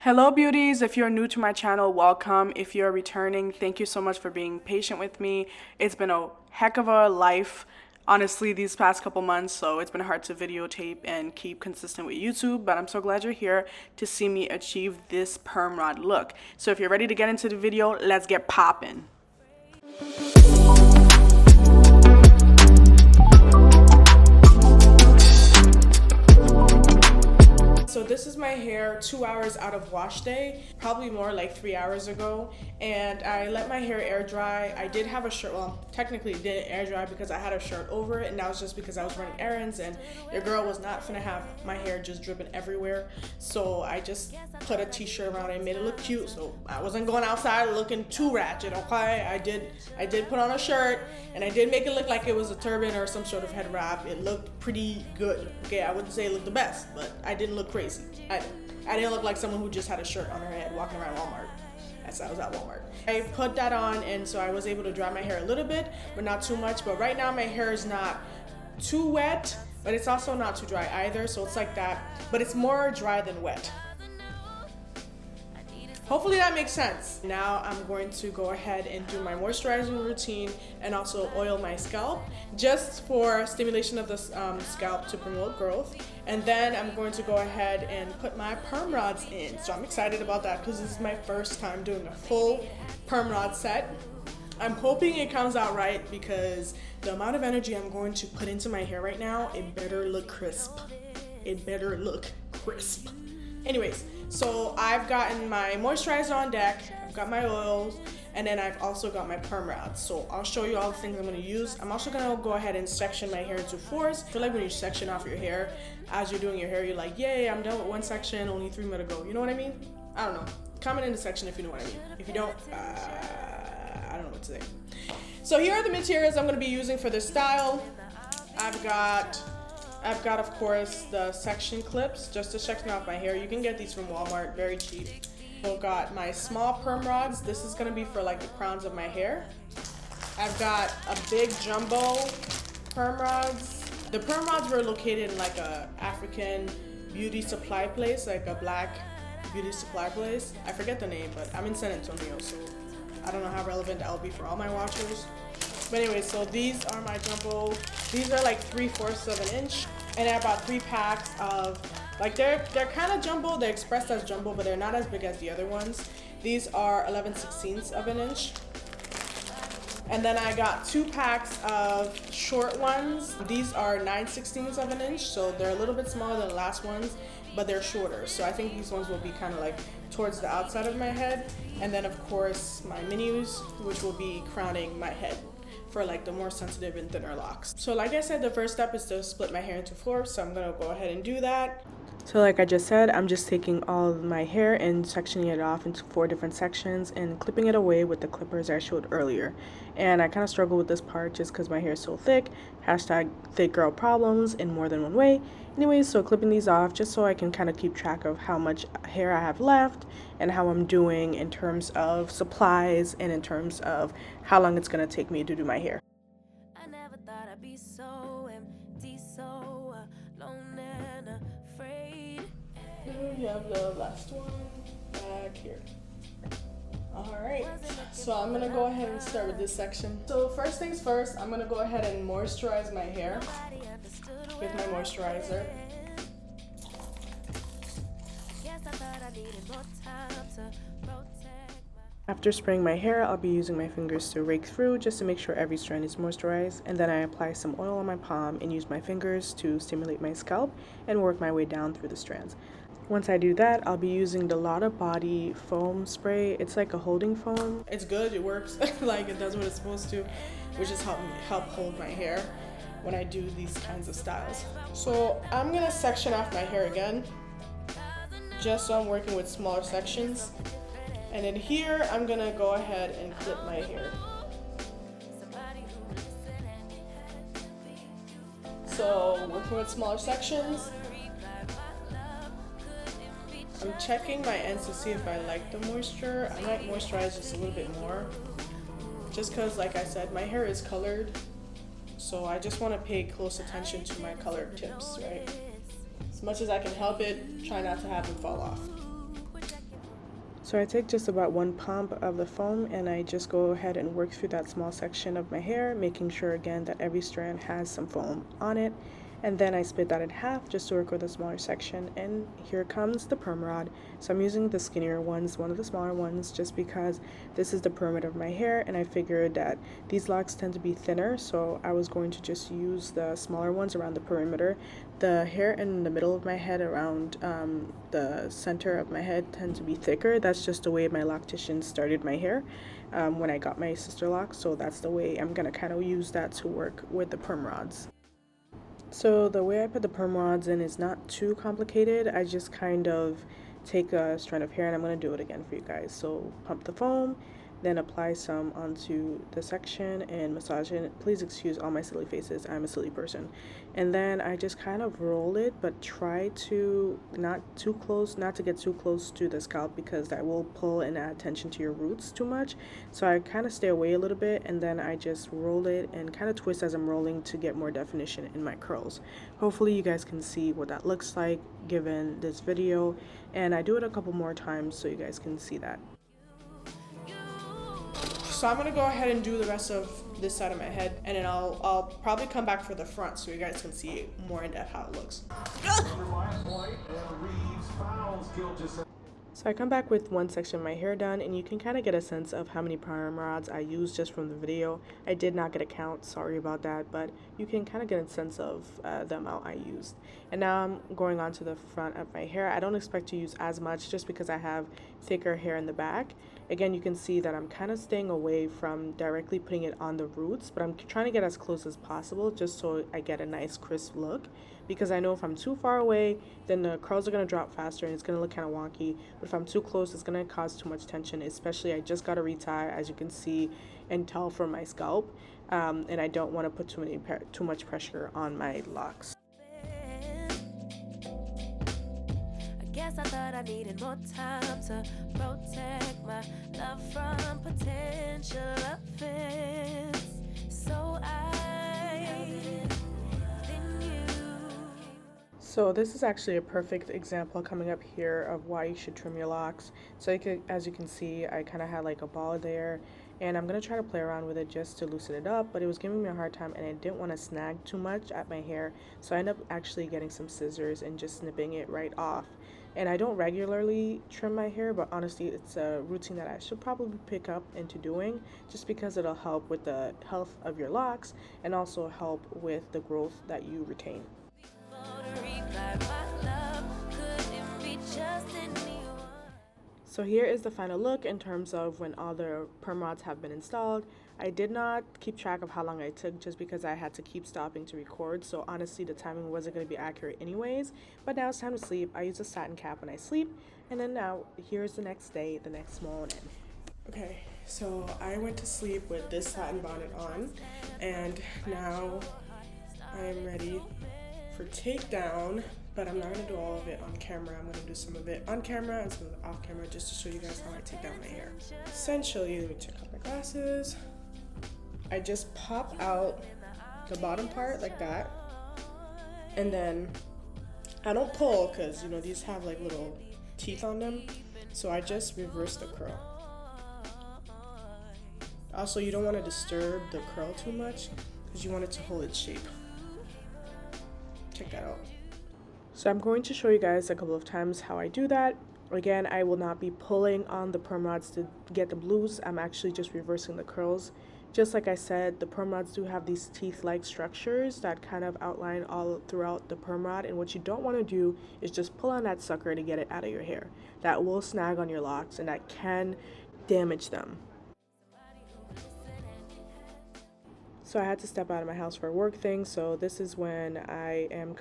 Hello beauties, if you're new to my channel, welcome. If you're returning, thank you so much for being patient with me. It's been a heck of a life, honestly, these past couple months, so it's been hard to videotape and keep consistent with YouTube, but I'm so glad you're here to see me achieve this perm rod look. So if you're ready to get into the video, let's get popping. So this is my hair 2 hours out of wash day, probably more like 3 hours ago, and I let my hair air dry. I did have a shirt, well, technically it didn't air dry because I had a shirt over it, and that was just because I was running errands and your girl was not finna have my hair just dripping everywhere. So I just put a t-shirt around it and made it look cute, so I wasn't going outside looking too ratchet, okay? I did put on a shirt, and I did make it look like it was a turban or some sort of head wrap. It looked pretty good, okay? I wouldn't say it looked the best, but I didn't look crazy. I didn't look like someone who just had a shirt on her head walking around Walmart. I was at Walmart. I put that on, and so I was able to dry my hair a little bit, but not too much. But right now my hair is not too wet, but it's also not too dry either. So it's like that, but it's more dry than wet. Hopefully that makes sense. Now I'm going to go ahead and do my moisturizing routine and also oil my scalp just for stimulation of the scalp to promote growth. And then I'm going to go ahead and put my perm rods in. So I'm excited about that because this is my first time doing a full perm rod set. I'm hoping it comes out right because the amount of energy I'm going to put into my hair right now, it better look crisp. It better look crisp. Anyways, so I've gotten my moisturizer on deck, I've got my oils, and then I've also got my perm rods. So I'll show you all the things I'm going to use. I'm also going to go ahead and section my hair into fours. I feel like when you section off your hair, as you're doing your hair, you're like, yay, I'm done with one section, only 3 more to go. You know what I mean? I don't know. Comment in the section if you know what I mean. If you don't, I don't know what to say. So here are the materials I'm going to be using for this style. I've got of course the section clips just to section off my hair. You can get these from Walmart, very cheap. I've got my small perm rods. This is gonna be for like the crowns of my hair. I've got a big jumbo perm rods. The perm rods were located in like a African beauty supply place, like a black beauty supply place. I forget the name, but I'm in San Antonio, so I don't know how relevant that will be for all my watchers. But anyway, so these are my jumbo. These are like 3/4 of an inch. And I bought 3 packs of, like they're kind of jumbo. They're expressed as jumbo, but they're not as big as the other ones. These are 11/16 of an inch. And then I got 2 packs of short ones. These are 9/16 of an inch. So they're a little bit smaller than the last ones, but they're shorter. So I think these ones will be kind of like towards the outside of my head. And then of course my minis, which will be crowning my head for like the more sensitive and thinner locks. So like I said, the first step is to split my hair into 4, so I'm gonna go ahead and do that. So like I just said, I'm just taking all of my hair and sectioning it off into 4 different sections and clipping it away with the clippers I showed earlier. And I kind of struggle with this part just because my hair is so thick. Hashtag thick girl problems in more than one way. Anyways, so clipping these off just so I can kind of keep track of how much hair I have left and how I'm doing in terms of supplies and in terms of how long it's going to take me to do my hair. I never thought I'd be so empty, so alone and afraid. Here we have the last one back here. Alright, so I'm going to go ahead and start with this section. So first things first, I'm going to go ahead and moisturize my hair with my moisturizer. After spraying my hair, I'll be using my fingers to rake through just to make sure every strand is moisturized, and then I apply some oil on my palm and use my fingers to stimulate my scalp and work my way down through the strands. Once I do that, I'll be using the Lotta Body foam spray. It's like a holding foam. It's good, it works, like it does what it's supposed to, which is help hold my hair when I do these kinds of styles. So I'm gonna section off my hair again, just so I'm working with smaller sections. And then here, I'm gonna go ahead and clip my hair. So working with smaller sections, I'm checking my ends to see if I like the moisture. I might moisturize just a little bit more, just because, like I said, my hair is colored. So I just want to pay close attention to my colored tips, right? As much as I can help it, try not to have them fall off. So I take just about 1 pump of the foam and I just go ahead and work through that small section of my hair, making sure again that every strand has some foam on it. And then I split that in half just to work with a smaller section. And here comes the perm rod. So I'm using the skinnier ones, one of the smaller ones, just because this is the perimeter of my hair and I figured that these locks tend to be thinner, so I was going to just use the smaller ones around the perimeter. The hair in the middle of my head around the center of my head tend to be thicker. That's just the way my loctician started my hair when I got my Sisterlocks, so that's the way I'm gonna kind of use that to work with the perm rods. So the way I put the perm rods in is not too complicated. I just kind of take a strand of hair, and I'm going to do it again for you guys. So pump the foam, then apply some onto the section and massage it. Please excuse all my silly faces, I'm a silly person. And then I just kind of roll it, but try to not to get too close to the scalp, because that will pull and add tension to your roots too much. So I kind of stay away a little bit, and then I just roll it and kind of twist as I'm rolling to get more definition in my curls. Hopefully you guys can see what that looks like given this video, and I do it a couple more times so you guys can see that. So I'm gonna go ahead and do the rest of this side of my head, and then I'll probably come back for the front so you guys can see more in depth how it looks. So I come back with one section of my hair done, and you can kind of get a sense of how many perm rods I used just from the video. I did not get a count, sorry about that, but you can kind of get a sense of the amount I used. And now I'm going on to the front of my hair. I don't expect to use as much just because I have thicker hair in the back. Again, you can see that I'm kind of staying away from directly putting it on the roots, but I'm trying to get as close as possible just so I get a nice crisp look, because I know if I'm too far away, then the curls are going to drop faster and it's going to look kind of wonky. But if I'm too close, it's going to cause too much tension, especially I just got a retie, as you can see and tell from my scalp, and I don't want to put too much pressure on my locks. I thought I needed more time to protect my love from potential offense. So So this is actually a perfect example coming up here of why you should trim your locks. So as you can see, I kind of had like a ball there, and I'm going to try to play around with it just to loosen it up, but it was giving me a hard time and I didn't want to snag too much at my hair. So I ended up actually getting some scissors and just snipping it right off. And I don't regularly trim my hair, but honestly it's a routine that I should probably pick up into doing, just because it'll help with the health of your locks and also help with the growth that you retain. So here is the final look in terms of when all the perm rods have been installed. I did not keep track of how long I took just because I had to keep stopping to record, so honestly the timing wasn't going to be accurate anyways. But now it's time to sleep. I use a satin cap when I sleep, and then now here's the next day, the next morning. Okay, so I went to sleep with this satin bonnet on, and now I am ready for takedown, but I'm not going to do all of it on camera. I'm going to do some of it on camera and some of it off camera just to show you guys how I take down my hair. Essentially, let me take off my glasses. I just pop out the bottom part like that, and then I don't pull because, you know, these have like little teeth on them, so I just reverse the curl. Also, you don't want to disturb the curl too much because you want it to hold its shape. Check that out. So I'm going to show you guys a couple of times how I do that. Again, I will not be pulling on the perm rods to get them loose. I'm actually just reversing the curls. Just like I said, the perm rods do have these teeth-like structures that kind of outline all throughout the perm rod, and what you don't want to do is just pull on that sucker to get it out of your hair. That will snag on your locks and that can damage them. So I had to step out of my house for a work thing, so this is when I have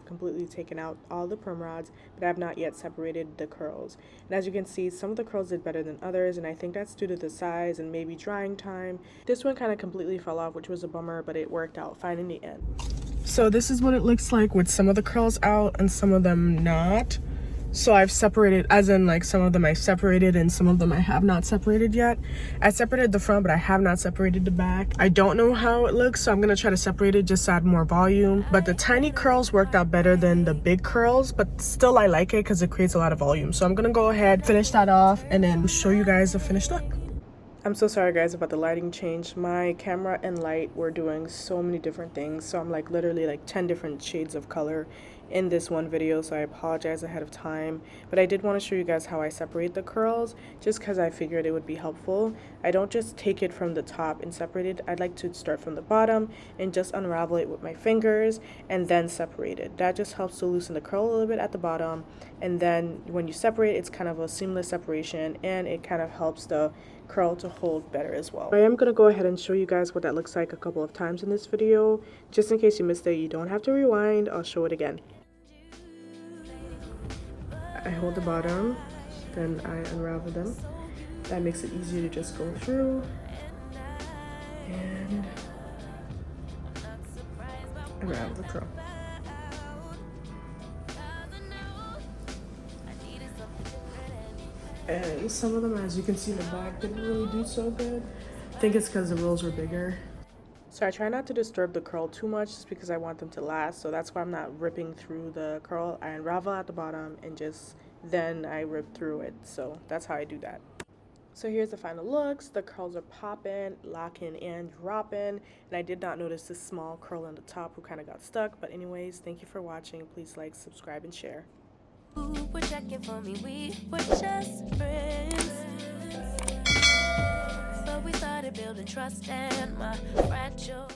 completely taken out all the perm rods, but I have not yet separated the curls. And as you can see, some of the curls did better than others, and I think that's due to the size and maybe drying time. This one kind of completely fell off, which was a bummer, but it worked out fine in the end. So this is what it looks like with some of the curls out and some of them not. So I've separated, as in like some of them I separated and some of them I have not separated yet. I separated the front, but I have not separated the back. I don't know how it looks, so I'm gonna try to separate it just to add more volume. But the tiny curls worked out better than the big curls, but still I like it because it creates a lot of volume. So I'm gonna go ahead, finish that off, and then show you guys the finished look. I'm so sorry guys about the lighting change. My camera and light were doing so many different things, so I'm like literally like 10 different shades of color in this one video, so I apologize ahead of time. But I did want to show you guys how I separate the curls, just because I figured it would be helpful. I don't just take it from the top and separate it. I'd like to start from the bottom and just unravel it with my fingers and then separate it. That just helps to loosen the curl a little bit at the bottom, and then when you separate, it's kind of a seamless separation, and it kind of helps the curl to hold better as well. I am going to go ahead and show you guys what that looks like a couple of times in this video. Just in case you missed it, you don't have to rewind. I'll show it again. I hold the bottom, then I unravel them. That makes it easier to just go through and unravel the curl. And some of them, as you can see in the back, didn't really do so good. I think it's because the rolls were bigger. So I try not to disturb the curl too much just because I want them to last. So that's why I'm not ripping through the curl. I unravel at the bottom and then I rip through it. So that's how I do that. So here's the final looks. The curls are popping, locking, and dropping. And I did not notice this small curl on the top who kind of got stuck. But anyways, thank you for watching. Please like, subscribe, and share. Were checking for me, we were just friends. But we started building trust, and my fragile